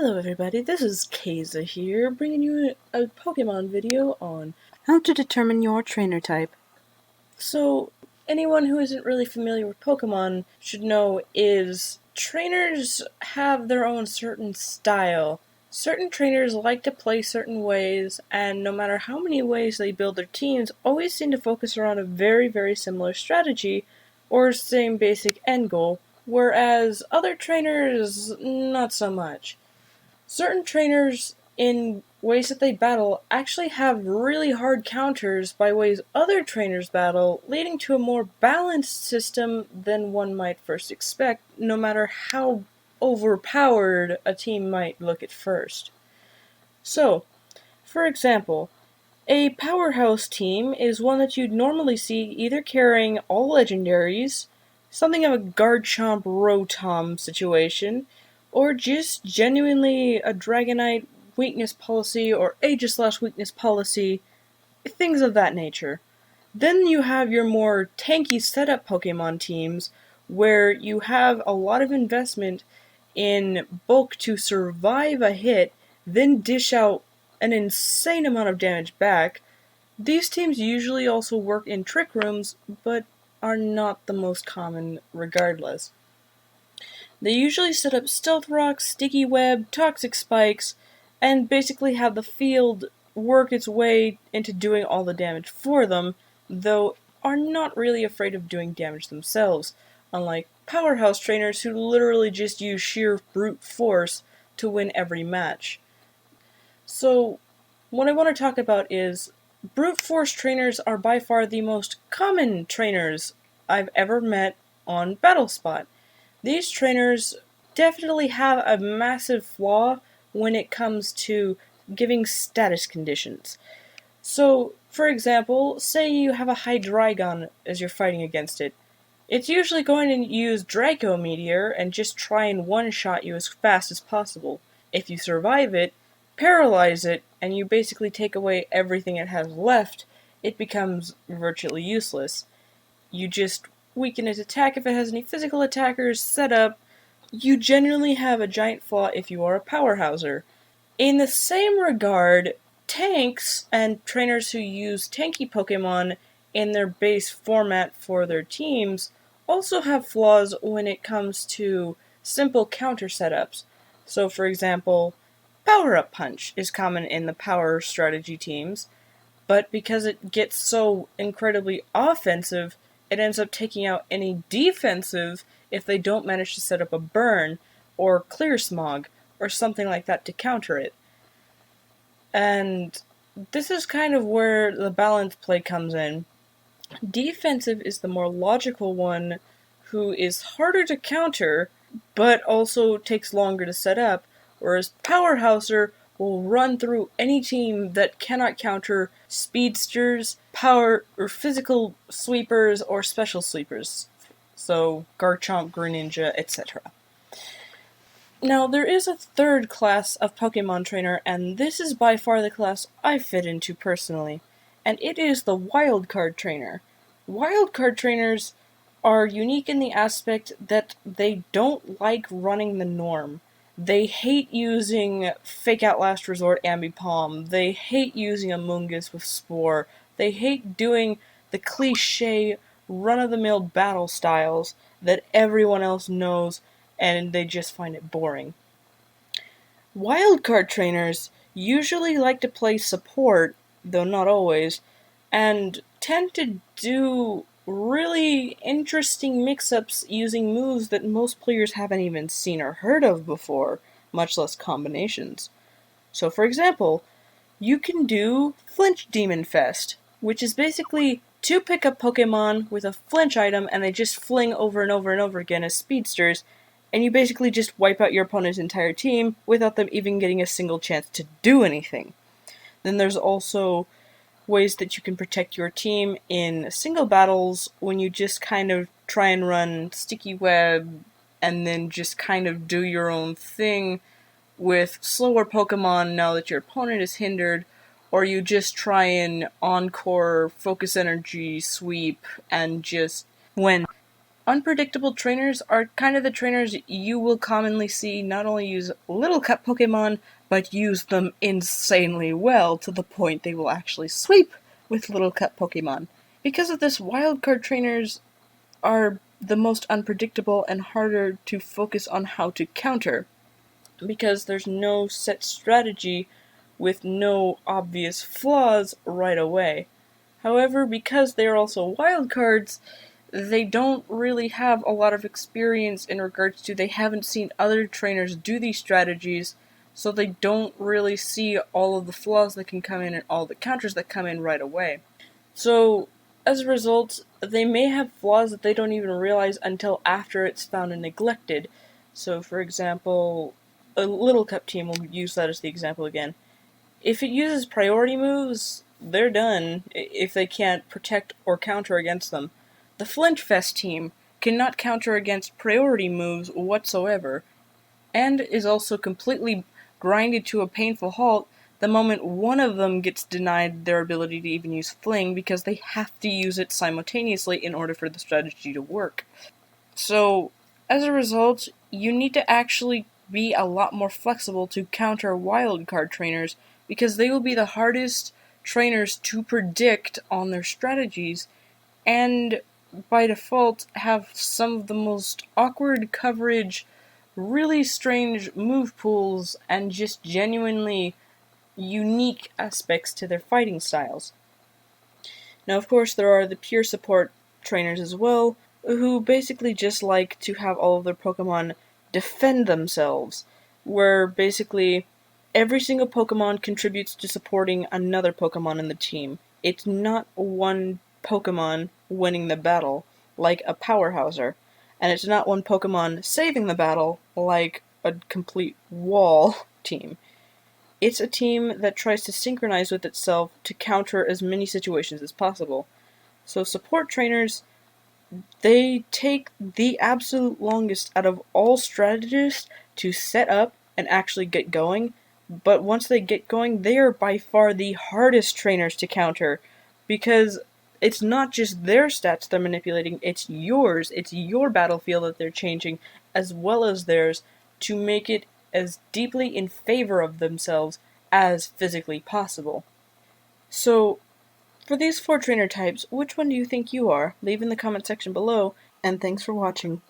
Hello everybody, this is Kaiza here, bringing you a Pokemon video on how to determine your trainer type. So, anyone who isn't really familiar with Pokemon should know is trainers have their own certain style. Certain trainers like to play certain ways, and no matter how many ways they build their teams, always seem to focus around a very, very similar strategy, or same basic end goal, whereas other trainers, not so much. Certain trainers, in ways that they battle, actually have really hard counters by ways other trainers battle, leading to a more balanced system than one might first expect, no matter how overpowered a team might look at first. So, for example, a powerhouse team is one that you'd normally see either carrying all legendaries, something of a Garchomp Rotom situation, or just genuinely a Dragonite weakness policy or Aegislash weakness policy, things of that nature. Then you have your more tanky setup Pokemon teams, where you have a lot of investment in bulk to survive a hit, then dish out an insane amount of damage back. These teams usually also work in trick rooms, but are not the most common regardless. They usually set up stealth rocks, sticky web, toxic spikes, and basically have the field work its way into doing all the damage for them, though are not really afraid of doing damage themselves, unlike powerhouse trainers who literally just use sheer brute force to win every match. So, what I want to talk about is brute force trainers are by far the most common trainers I've ever met on BattleSpot. These trainers definitely have a massive flaw when it comes to giving status conditions. So, for example, say you have a Hydreigon as you're fighting against it. It's usually going to use Draco Meteor and just try and one-shot you as fast as possible. If you survive it, paralyze it, and you basically take away everything it has left, it becomes virtually useless. You just weaken its attack if it has any physical attackers set up. You generally have a giant flaw if you are a powerhouser. In the same regard, tanks and trainers who use tanky Pokemon in their base format for their teams also have flaws when it comes to simple counter setups. So, for example, Power Up Punch is common in the power strategy teams, but because it gets so incredibly offensive, it ends up taking out any defensive if they don't manage to set up a burn, or clear smog, or something like that to counter it. And this is kind of where the balance play comes in. Defensive is the more logical one, who is harder to counter, but also takes longer to set up, whereas Powerhouser will run through any team that cannot counter speedsters, power or physical sweepers, or special sweepers. So Garchomp, Greninja, etc. Now, there is a third class of Pokemon trainer, and this is by far the class I fit into personally, and it is the Wildcard trainer. Wildcard trainers are unique in the aspect that they don't like running the norm. They hate using Fake Out Last Resort Ambipom. They hate using Amoonguss with Spore. They hate doing the cliche run-of-the-mill battle styles that everyone else knows, and they just find it boring. Wildcard trainers usually like to play support, though not always, and tend to do really interesting mix-ups using moves that most players haven't even seen or heard of before, much less combinations. So, for example, you can do Flinch Demon Fest, which is basically two pickup Pokemon with a flinch item, and they just fling over and over and over again as speedsters, and you basically just wipe out your opponent's entire team without them even getting a single chance to do anything. Then there's also ways that you can protect your team in single battles when you just kind of try and run sticky web and then just kind of do your own thing with slower Pokemon now that your opponent is hindered, or you just try and encore focus energy sweep and just when Unpredictable trainers are kind of the trainers you will commonly see not only use Little Cup Pokemon, but use them insanely well to the point they will actually sweep with Little Cup Pokemon. Because of this, wildcard trainers are the most unpredictable and harder to focus on how to counter, because there's no set strategy with no obvious flaws right away. However, because they are also wildcards, they don't really have a lot of experience in regards to they haven't seen other trainers do these strategies, so they don't really see all of the flaws that can come in and all the counters that come in right away. So, as a result, they may have flaws that they don't even realize until after it's found and neglected. So, for example, a Little Cup team, will use that as the example again. If it uses priority moves, they're done if they can't protect or counter against them. The Flinchfest team cannot counter against priority moves whatsoever, and is also completely grinded to a painful halt the moment one of them gets denied their ability to even use Fling, because they have to use it simultaneously in order for the strategy to work. So, as a result, you need to actually be a lot more flexible to counter wildcard trainers, because they will be the hardest trainers to predict on their strategies, and by default have some of the most awkward coverage, really strange move pools, and just genuinely unique aspects to their fighting styles. Now, of course, there are the pure support trainers as well, who basically just like to have all of their Pokemon defend themselves, where basically every single Pokemon contributes to supporting another Pokemon in the team. It's not one Pokemon winning the battle, like a Powerhouser, and it's not one Pokemon saving the battle, like a complete wall team. It's a team that tries to synchronize with itself to counter as many situations as possible. So support trainers, they take the absolute longest out of all strategists to set up and actually get going, but once they get going, they are by far the hardest trainers to counter, because it's not just their stats they're manipulating, it's yours, it's your battlefield that they're changing, as well as theirs, to make it as deeply in favor of themselves as physically possible. So, for these 4 trainer types, which one do you think you are? Leave in the comment section below, and thanks for watching.